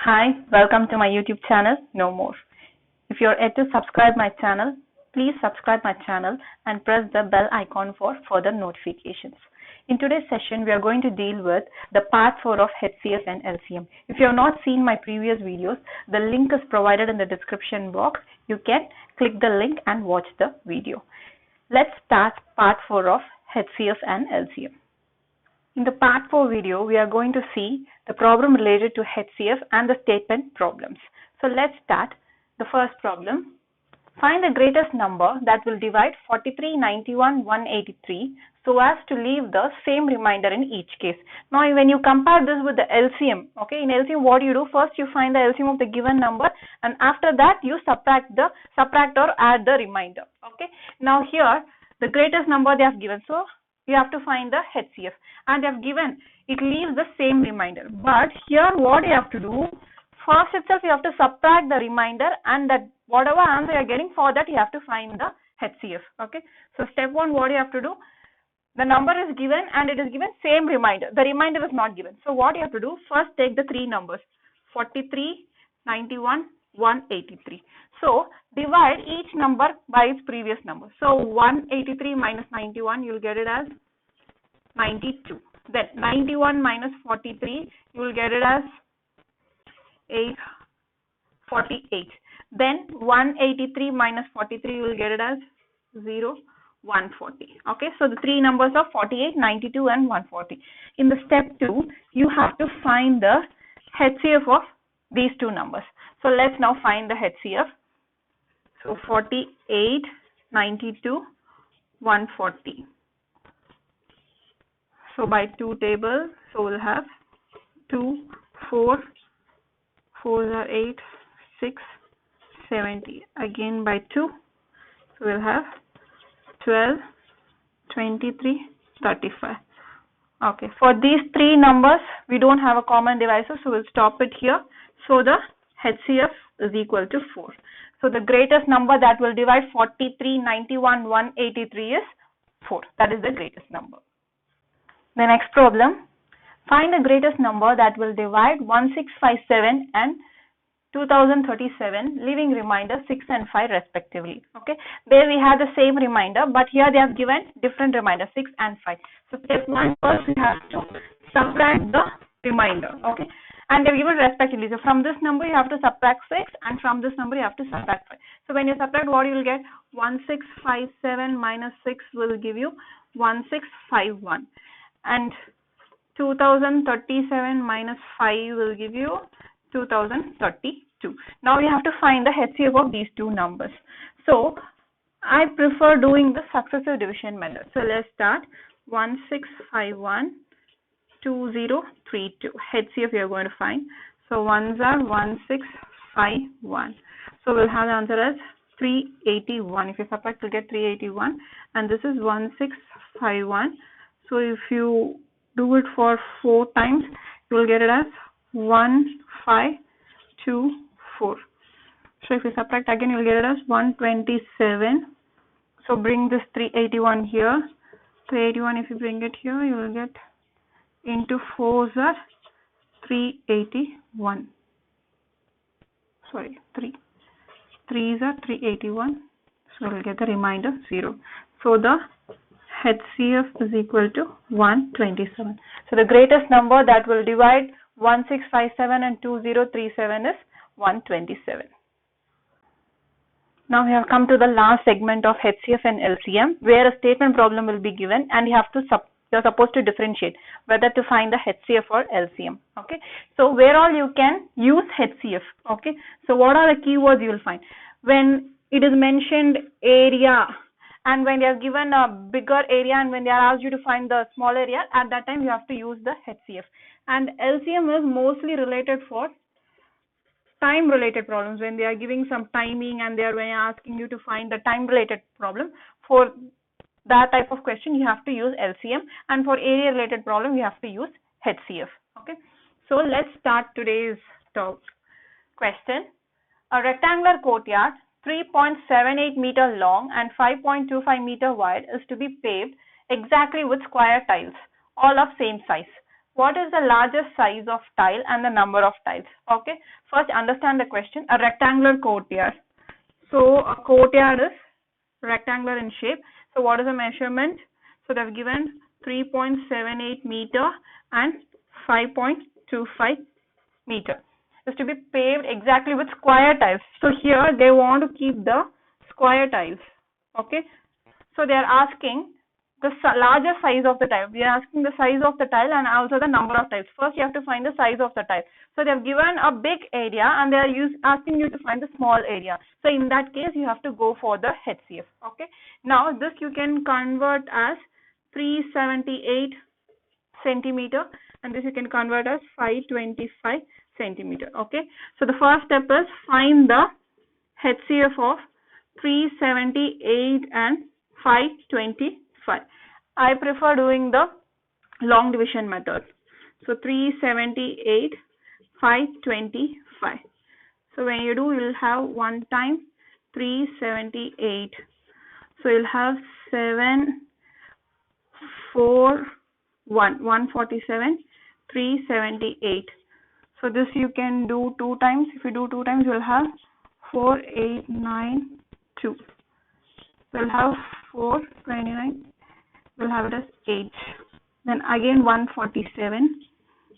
Hi, welcome to my YouTube channel, No More. If you're yet to subscribe my channel, please subscribe my channel and press the bell icon for further notifications. In today's session, we are going to deal with the Part 4 of HCF and LCM. If you have not seen my previous videos, the link is provided in the description box. You can click the link and watch the video. Let's start Part 4 of HCF and LCM. In the Part 4 video, we are going to see the problem related to HCF and the statement problems. So let's start. The first problem. Find the greatest number that will divide 43, 91, 183 so as to leave the same remainder in each case. Now when you compare this with the LCM, okay, in LCM what do you do? First you find the LCM of the given number and after that you subtract or add the remainder. Okay. Now here the greatest number they have given, so you have to find the HCF and they have given it leaves the same remainder. But here what you have to do, first itself you have to subtract the remainder and that whatever answer you are getting, for that you have to find the HCF. Okay. So step 1, what you have to do, the number is given and it is given same remainder. The remainder is not given. So what you have to do, first take the three numbers 43, 91, 183. So divide each number by its previous number. So 183 minus 91, you will get it as 92. Then 91 minus 43, you will get it as 48. Then 183 minus 43, you will get it as 140. Okay, so the three numbers are 48, 92 and 140. In the step 2, you have to find the HCF of these two numbers. So let's now find the HCF. So 48, 92, 140. So by 2 tables, so we'll have 2, 4, 4 are 8, 6, 70. Again by 2, so we'll have 12, 23, 35. Okay, for these three numbers, we don't have a common divisor, so we'll stop it here. So the HCF is equal to 4. So the greatest number that will divide 43, 91, 183 is 4. That is the greatest number. The next problem. Find the greatest number that will divide 1657 and 2037, leaving remainder 6 and 5 respectively. Okay, there we have the same remainder, but here they have given different remainder 6 and 5. So step 1, first we have to subtract the remainder. Okay, and they have given respectively. So from this number you have to subtract 6 and from this number you have to subtract 5. So when you subtract, what you will get? 1657 minus 6 will give you 1651 and 2037 minus 5 will give you 2032. Now you have to find the HCF of these two numbers. So I prefer doing the successive division method. So let's start. 1651, 2032. HCF we are going to find. So ones are 1651. So we'll have the answer as 381. If you subtract, you'll get 381. And this is 1651. So if you do it for 4 times, you will get it as 1524. So if you subtract again, you will get it as 127. So bring this 381 here. 381, if you bring it here, you will get into 4s are 381. Sorry, 3s are 381. So we will get the remainder 0. So the HCF is equal to 127. So the greatest number that will divide 1657 and 2037 is 127. Now we have come to the last segment of HCF and LCM, where a statement problem will be given and you have to you're supposed to differentiate whether to find the HCF or LCM. Okay, so where all you can use HCF. Okay, so what are the keywords you will find? When it is mentioned area, and when they are given a bigger area and when they are asked you to find the small area, at that time you have to use the HCF. And LCM is mostly related for time related problems, when they are giving some timing and they are asking you to find the time related problem. For that type of question you have to use LCM, and for area related problem you have to use HCF. Okay, so let's start today's question. A rectangular courtyard 3.78 meter long and 5.25 meter wide is to be paved exactly with square tiles, all of same size. What is the largest size of tile and the number of tiles? Okay, first understand the question. A rectangular courtyard. So a courtyard is rectangular in shape. So what is the measurement? So they've given 3.78 meter and 5.25 meter. Is to be paved exactly with square tiles. So here they want to keep the square tiles. Okay, so they are asking the larger size of the tile. We are asking the size of the tile and also the number of tiles. First you have to find the size of the tile. So they have given a big area and they are asking you to find the small area. So in that case you have to go for the HCF. Okay, now this you can convert as 378 centimeter and this you can convert as 525 centimeter. Okay, so the first step is find the HCF of 378 and 525. I prefer doing the long division method. So 378, 525. So when you do, you'll have 1 time 378. So you'll have 7, 4, 1, 147, 378. So this you can do 2 times. If you do 2 times, you'll have 4, 8, 9, 2. We'll have 4, 29. We'll have it as 8. Then again 147.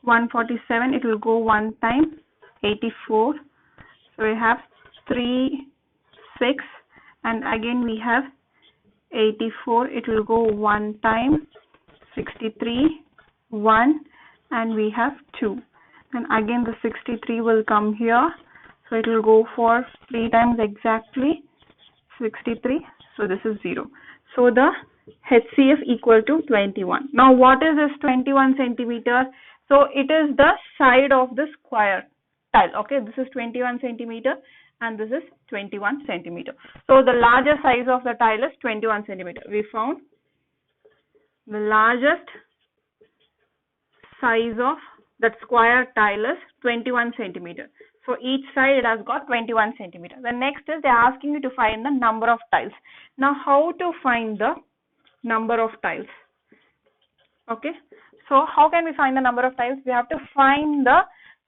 147, it will go 1 time, 84. So we have 3, 6. And again we have 84. It will go 1 time, 63, 1. And we have 2. And again the 63 will come here. So it will go for 3 times exactly, 63. So this is 0. So the HCF equal to 21. Now what is this 21 centimeter? So it is the side of the square tile. Okay, this is 21 centimeter and this is 21 centimeter. So the largest size of the tile is 21 centimeter. We found the largest size of that square tile is 21 centimeter. So each side it has got 21 centimeter. The next is they are asking you to find the number of tiles. Now how to find the number of tiles? Okay, so how can we find the number of tiles? We have to find the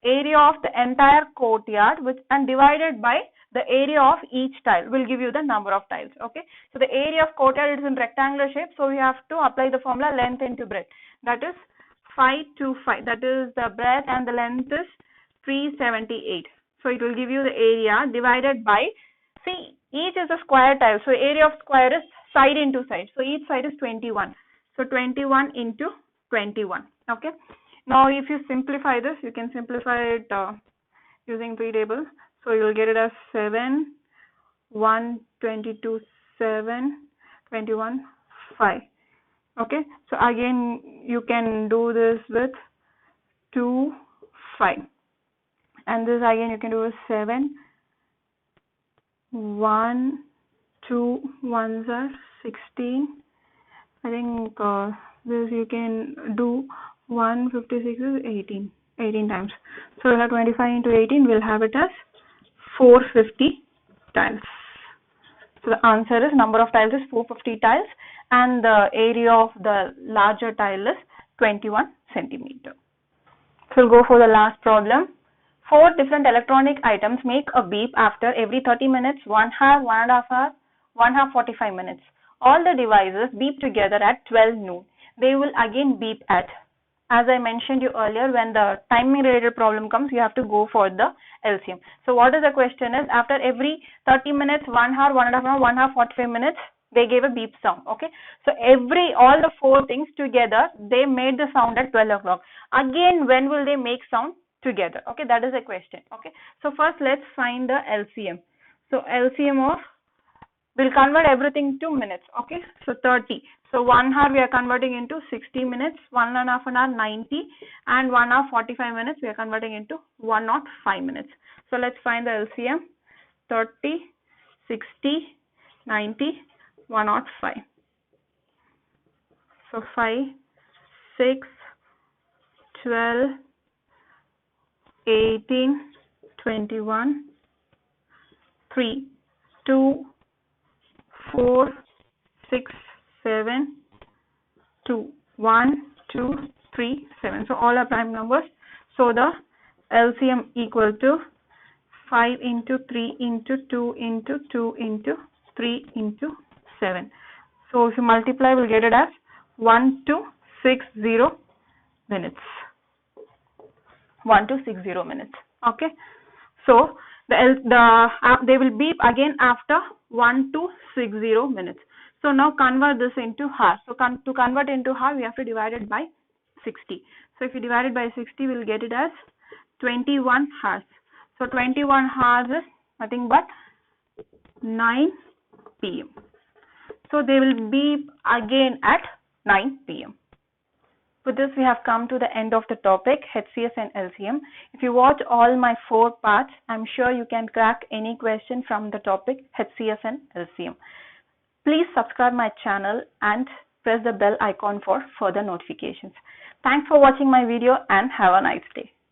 area of the entire courtyard and divided by the area of each tile will give you the number of tiles. Okay, so the area of courtyard is in rectangular shape, so we have to apply the formula length into breadth. That is 525. That is the breadth and the length is 378. So it will give you the area divided by, see, each is a square tile. So area of square is side into side. So each side is 21. So 21 into 21. Okay. Now if you simplify this, you can simplify it using 3 tables. So you will get it as 7, 1, 22, 7, 21, 5. Okay. So again, you can do this with 2, 5. And this again you can do with 7, 1, 2, 1s are 16. I think this you can do 156 is 18 times. So we'll have 25 into 18. We'll have it as 450 tiles. So the answer is number of tiles is 450 tiles and the area of the larger tile is 21 centimeter. So we'll go for the last problem. 4 different electronic items make a beep after every 30 minutes, 1 hour, 1.5 hour, 1 hour 45 minutes. All the devices beep together at 12 noon. They will again beep at, as I mentioned you earlier, when the timing related problem comes, you have to go for the LCM. So what is the question is, after every 30 minutes, 1 hour, 1.5 hour, 1 hour 45 minutes, they gave a beep sound. Okay, so all the 4 things together, they made the sound at 12 o'clock. Again, when will they make sound together? Okay, that is a question. Okay, so first let's find the LCM. So LCM of, we'll convert everything to minutes. Okay, so 30. So 1 hour we are converting into 60 minutes, 1.5 hour 90, and 1 hour 45 minutes we are converting into 105 minutes. So let's find the LCM. 30, 60, 90, 105. So 5, 6, 12, 18, 21, 3, 2, 4, 6, 7, 2, 1, 2, 3, 7. So all are prime numbers. So the LCM equal to 5 into 3 into 2 into 2 into 3 into 7. So if you multiply, we'll get it as 1260 minutes. 1260 minutes. Okay. So they will beep again after 1260 minutes. So now convert this into hours. So to convert into hour, we have to divide it by 60. So if you divide it by 60, we'll get it as 21 hours. So 21 hours is nothing but 9 p.m. So they will beep again at 9 p.m. With this, we have come to the end of the topic, HCF and LCM. If you watch all my 4 parts, I'm sure you can crack any question from the topic HCF and LCM. Please subscribe my channel and press the bell icon for further notifications. Thanks for watching my video and have a nice day.